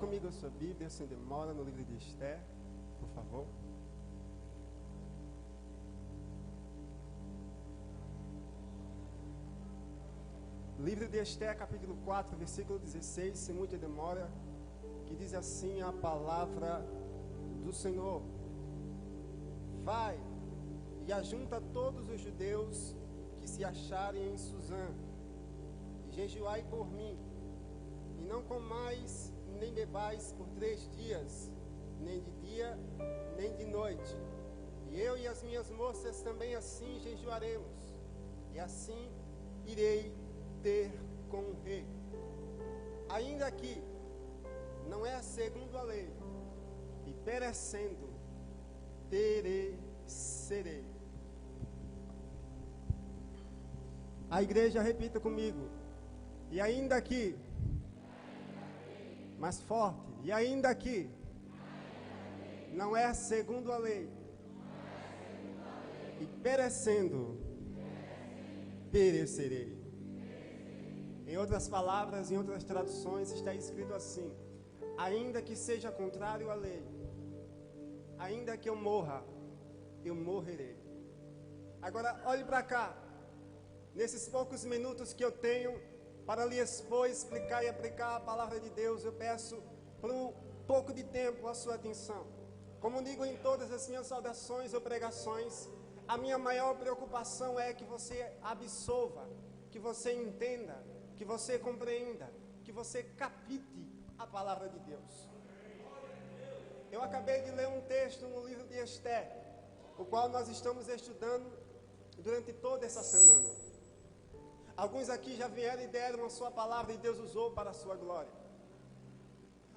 Comigo a sua Bíblia, sem demora, no livro de Esther, por favor. Livro de Esther, capítulo 4, versículo 16, sem muita demora, que diz assim a palavra do Senhor: Vai e ajunta todos os judeus que se acharem em Suzã, e jejuai por mim, e não comais nem bebais por 3 dias, nem de dia, nem de noite. E eu e as minhas moças também assim jejuaremos, e assim irei ter com o rei. Ainda que não é segundo a lei, e perecendo, perecerei. A igreja repita comigo. E ainda que, mais forte, e ainda que não é segundo a lei, e perecendo, perecerei. Em outras palavras, em outras traduções, está escrito assim: ainda que seja contrário à lei, ainda que eu morra, eu morrerei. Agora, olhe para cá. Nesses poucos minutos que eu tenho para lhe expor, explicar e aplicar a palavra de Deus, eu peço por um pouco de tempo a sua atenção. Como digo em todas as minhas saudações ou pregações, a minha maior preocupação é que você absorva, que você entenda, que você compreenda, que você capite a palavra de Deus. Eu acabei de ler um texto no livro de Esther, o qual nós estamos estudando durante toda essa semana. Alguns aqui já vieram e deram a sua palavra e Deus usou para a sua glória.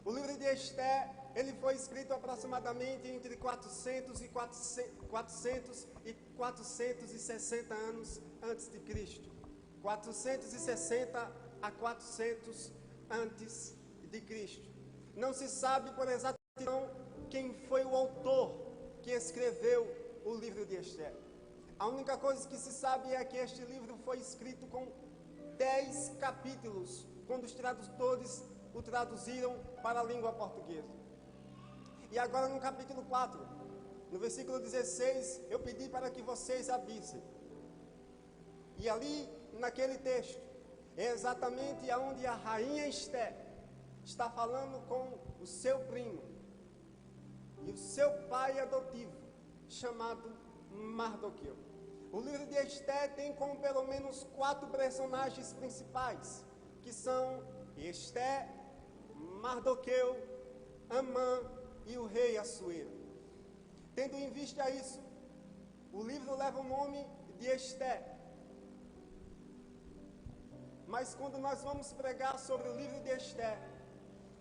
O livro de Esther, ele foi escrito aproximadamente entre 400 e 460 anos antes de Cristo. 460 a 400 antes de Cristo. Não se sabe por exatidão quem foi o autor que escreveu o livro de Esther. A única coisa que se sabe é que este livro foi escrito com 10 capítulos, quando os tradutores o traduziram para a língua portuguesa. E agora no capítulo 4, no versículo 16, eu pedi para que vocês abrissem. E ali, naquele texto, é exatamente onde a rainha Esther está falando com o seu primo e o seu pai adotivo, chamado Mardoqueu. O livro de Esther tem como pelo menos 4 personagens principais, que são Esther, Mardoqueu, Amã e o rei Assuero. Tendo em vista isso, o livro leva o nome de Esther. Mas quando nós vamos pregar sobre o livro de Esther,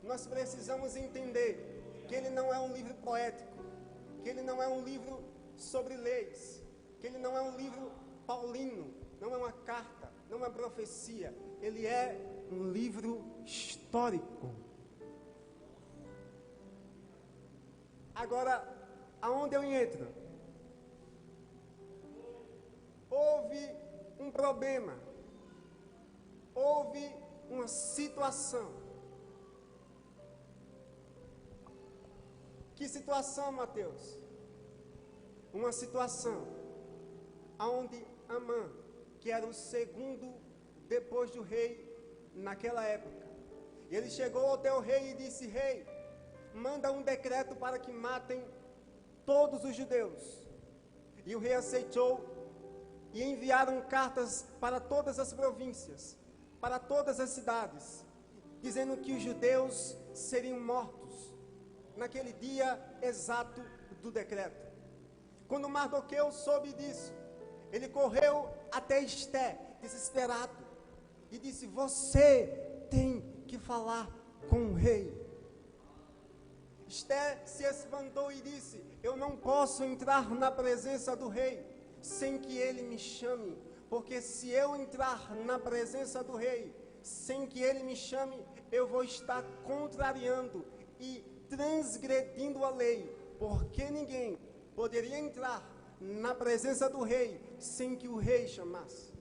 nós precisamos entender que ele não é um livro poético, que ele não é um livro sobre leis, que ele não é um livro paulino, não é uma carta, não é uma profecia, ele é um livro histórico. Agora, aonde eu entro? Houve um problema, houve uma situação. Que situação, Mateus? Uma situação onde Amã, que era o segundo depois do rei naquela época, ele chegou até o rei e disse: rei, manda um decreto para que matem todos os judeus. E o rei aceitou e enviaram cartas para todas as províncias, para todas as cidades, dizendo que os judeus seriam mortos naquele dia exato do decreto. Quando Mardoqueu soube disso, ele correu até Esther, desesperado, e disse: você tem que falar com o rei. Esther se espantou e disse: eu não posso entrar na presença do rei sem que ele me chame, porque se eu entrar na presença do rei sem que ele me chame, eu vou estar contrariando e transgredindo a lei, porque ninguém poderia entrar na presença do rei sem que o rei chamasse.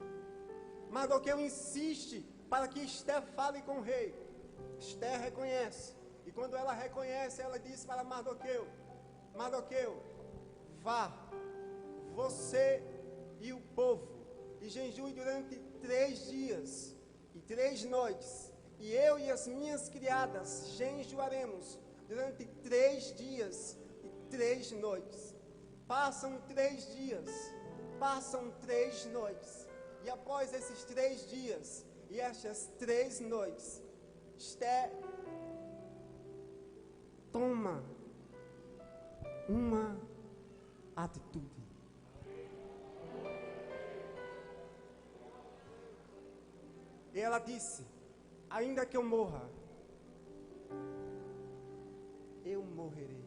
Mardoqueu insiste para que Esther fale com o rei. Esther reconhece E quando ela reconhece, ela diz para Mardoqueu: Mardoqueu, vá, você e o povo, e jejue durante 3 dias e 3 noites, e eu e as minhas criadas jejuaremos durante 3 dias e 3 noites. Passam 3 dias, passam 3 noites, e após esses 3 dias e estas 3 noites, Esther toma uma atitude. E ela disse: ainda que eu morra, eu morrerei.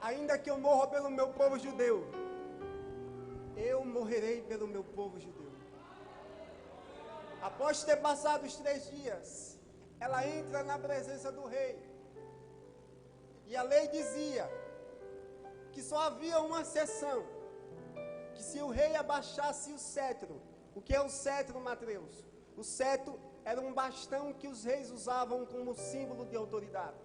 Ainda que eu morra pelo meu povo judeu, eu morrerei pelo meu povo judeu. Após ter passado os 3 dias, ela entra na presença do rei. E a lei dizia que só havia uma exceção, que se o rei abaixasse o cetro. O que é o cetro, Mateus? O cetro era um bastão que os reis usavam como símbolo de autoridade.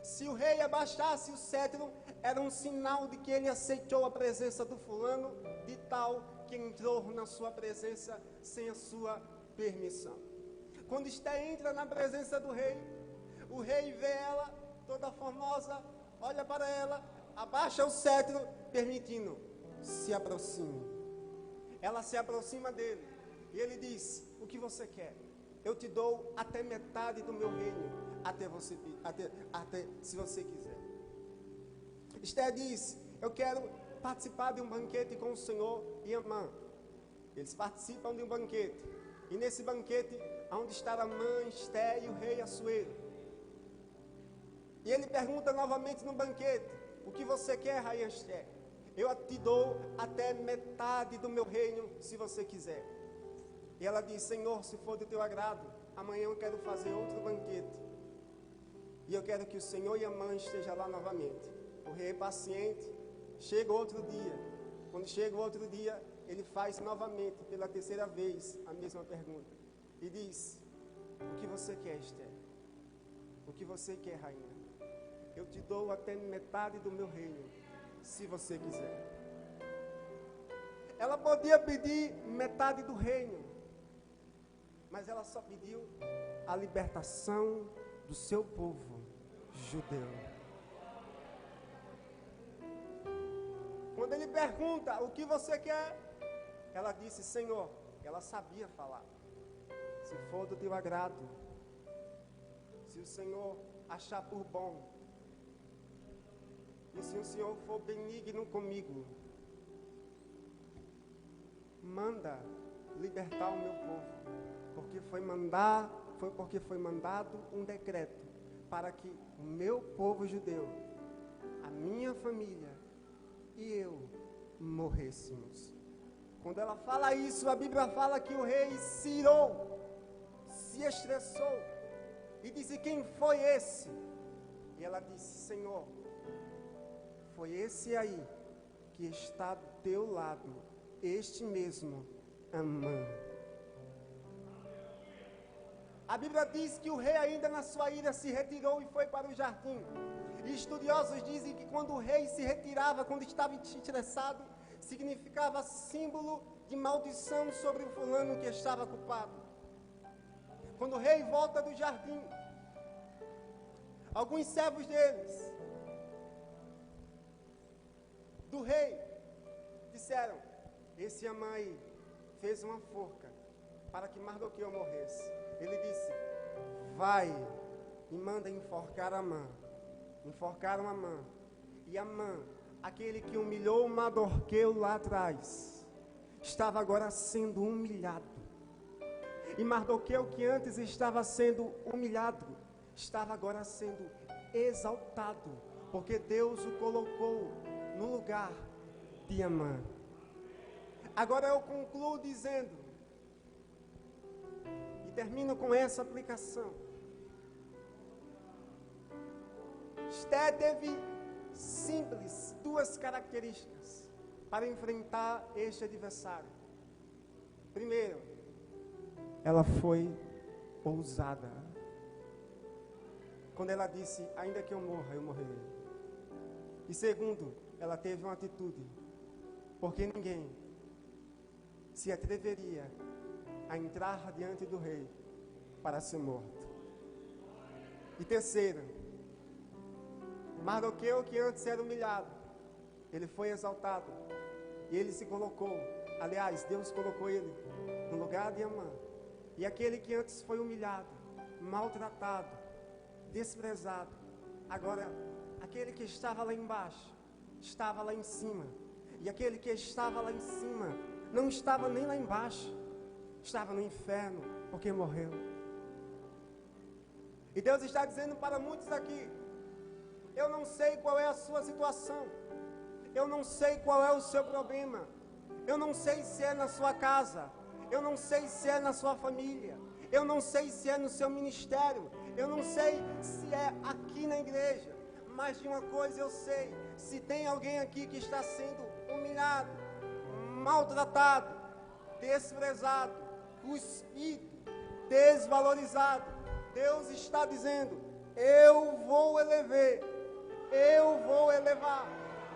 Se o rei abaixasse o cetro, era um sinal de que ele aceitou a presença do fulano de tal que entrou na sua presença sem a sua permissão. Quando Esther entra na presença do rei, o rei vê ela toda formosa, olha para ela, abaixa o cetro, permitindo, se aproxime. Ela se aproxima dele e ele diz: o que você quer? Eu te dou até metade do meu reino, até se você quiser. Esther diz: eu quero participar de um banquete com o Senhor e Amã. Eles participam de um banquete, e nesse banquete, onde está Amã, Esther e o rei Assuero. E ele pergunta novamente no banquete: o que você quer, rainha Esther? Eu te dou até metade do meu reino, se você quiser. E ela diz: Senhor, se for do teu agrado, amanhã eu quero fazer outro banquete. E eu quero que o Senhor e a mãe estejam lá novamente. O rei é paciente, chega outro dia. Quando chega o outro dia, ele faz novamente, pela 3ª vez, a mesma pergunta. E diz: o que você quer, Esther? O que você quer, rainha? Eu te dou até metade do meu reino, se você quiser. Ela podia pedir metade do reino, mas ela só pediu a libertação do seu povo judeu. Quando ele pergunta: o que você quer? Ela disse: Senhor, ela sabia falar. Se for do teu agrado, se o Senhor achar por bom, e se o Senhor for benigno comigo, manda libertar o meu povo, porque foi mandado um decreto para que o meu povo judeu, a minha família e eu morrêssemos. Quando ela fala isso, a Bíblia fala que o rei se irou, se estressou e disse: quem foi esse? E ela disse: Senhor, foi esse aí que está do teu lado, este mesmo Amã. A Bíblia diz que o rei ainda na sua ira se retirou e foi para o jardim. E estudiosos dizem que quando o rei se retirava, quando estava estressado, significava símbolo de maldição sobre o fulano que estava culpado. Quando o rei volta do jardim, alguns servos do rei disseram: esse Amã aí fez uma forca para que Mardoqueu morresse. Ele disse: vai e manda enforcar Amã. Enforcaram Amã. E Amã, aquele que humilhou Mardoqueu lá atrás, estava agora sendo humilhado. E Mardoqueu, que antes estava sendo humilhado, estava agora sendo exaltado, porque Deus o colocou no lugar de Amã. Agora eu concluo dizendo, e termino com essa aplicação: Esther teve simples 2 características para enfrentar este adversário. Primeiro, ela foi ousada. quando ela disse, ainda que eu morra, eu morrerei. E segundo, ela teve uma atitude, porque ninguém se atreveria a entrar diante do rei para ser morto. E terceiro, Mardoqueu, que antes era humilhado, ele foi exaltado, e ele se colocou, aliás, Deus colocou ele no lugar de Amã. E aquele que antes foi humilhado, maltratado, desprezado, agora, aquele que estava lá embaixo, estava lá em cima. E aquele que estava lá em cima, não estava nem lá embaixo, estava no inferno, porque morreu. E Deus está dizendo para muitos aqui, eu não sei qual é a sua situação, eu não sei qual é o seu problema, eu não sei se é na sua casa, eu não sei se é na sua família, eu não sei se é no seu ministério, eu não sei se é aqui na igreja, mas de uma coisa eu sei, se tem alguém aqui que está sendo humilhado, maltratado, desprezado, cuspido, desvalorizado, Deus está dizendo, eu vou elevar, eu vou elevar,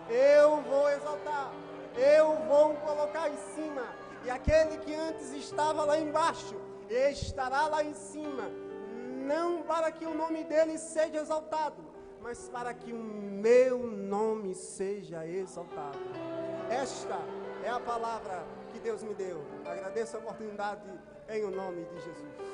eu vou exaltar, eu vou colocar em cima, e aquele que antes estava lá embaixo, estará lá em cima, não para que o nome dele seja exaltado, mas para que o meu nome seja exaltado. Esta é a palavra que Deus me deu. Agradeço a oportunidade em o nome de Jesus.